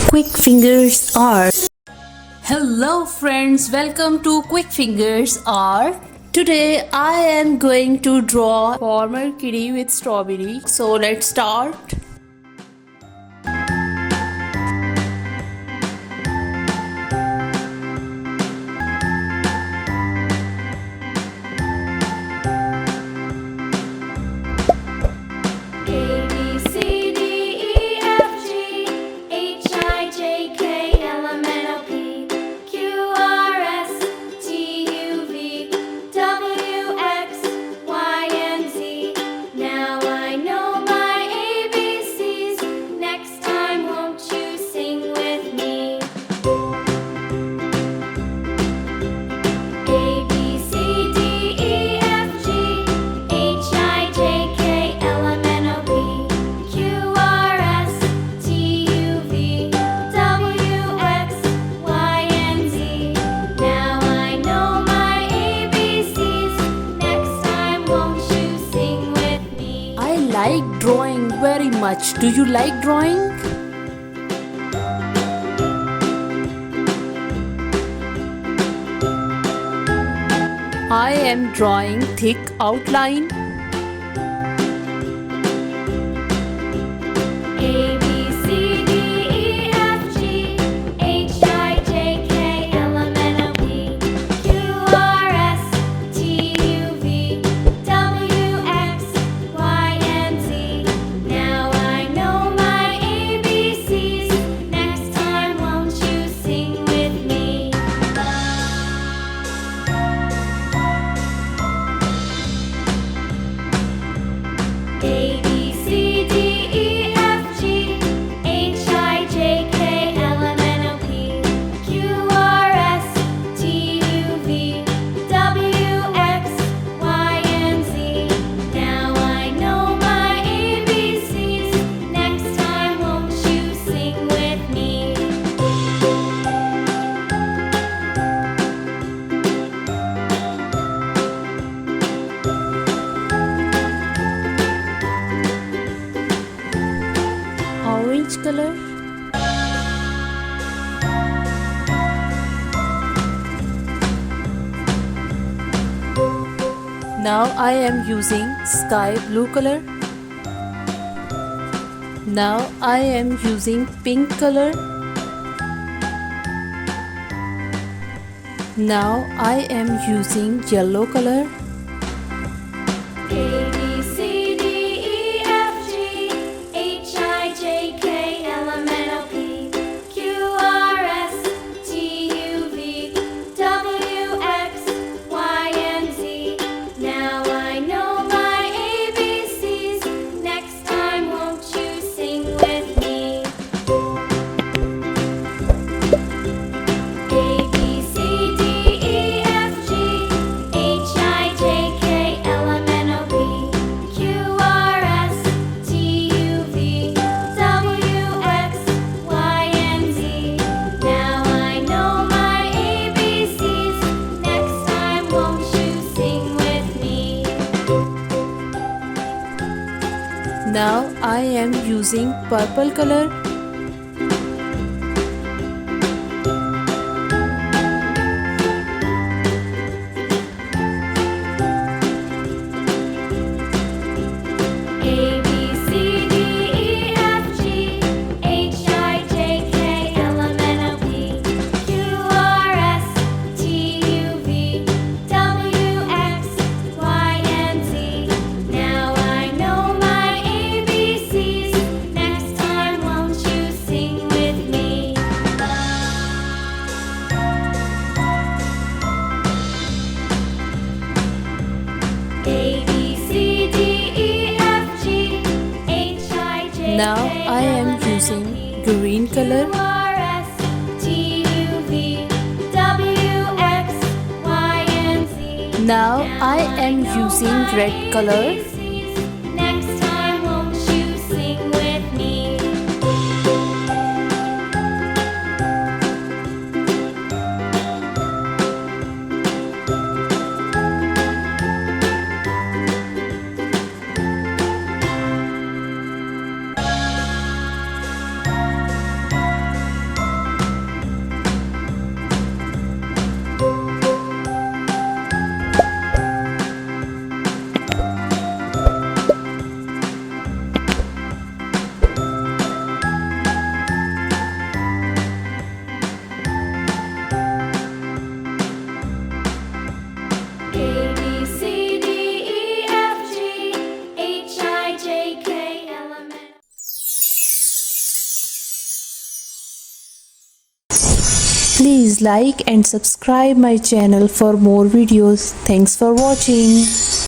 Quick Fingers Art. Hello friends, welcome to Quick Fingers Art. Today I am going to draw farmer kitty with strawberry. So let's start. I like drawing very much. Do you like drawing? I am drawing thick outline. A, B, C, D, E, F, G, H, I, J, K, L, M, N, O, P, Q, R, S, T, U, V, W, X, Y, and Z. Now I know my ABCs. Next time, won't you sing with me? A, B, C, D, E, F, G, H, I, J, K, L, M, N, O, P, Q, R, S, T, U, V, W, X, Y, and Z. Now I know my ABCs. Next time, won't you sing with me? Orange color. Now I am using sky blue color. Now I am using pink color. Now I am using yellow color. A, B, C, D, E, F, G, H, I, J, K, L, M, N, O, P, Q, R, S, T, U, V, W, X, Y, and Z. Now I know my ABCs. Next time, won't you sing with me? A, B, C, D, E, F, G, H, I, J, K, L, M, N, O, P, Q, R, S, T, U, V, W, X, Y, and Z. Now I know my ABCs. Next time, won't you sing with me? Now I am using purple color. A, B, C, D, E, F, G, H, I, J, K, L, M, N, O, P, Q, R, S, T, U, V, W, X, Y, and Z. Now I know my ABCs. Next time, won't you sing with me? A, B, C, D, E, F, G, H, I, J, Now K, I am L, M, N, O, using P, green color. Q, R, S, T, U, V, W, X, Y, and Z. Now I am know using my red color. ABCs. Next time, won't you sing with me? Please like and subscribe my channel for more videos. Thanks for watching.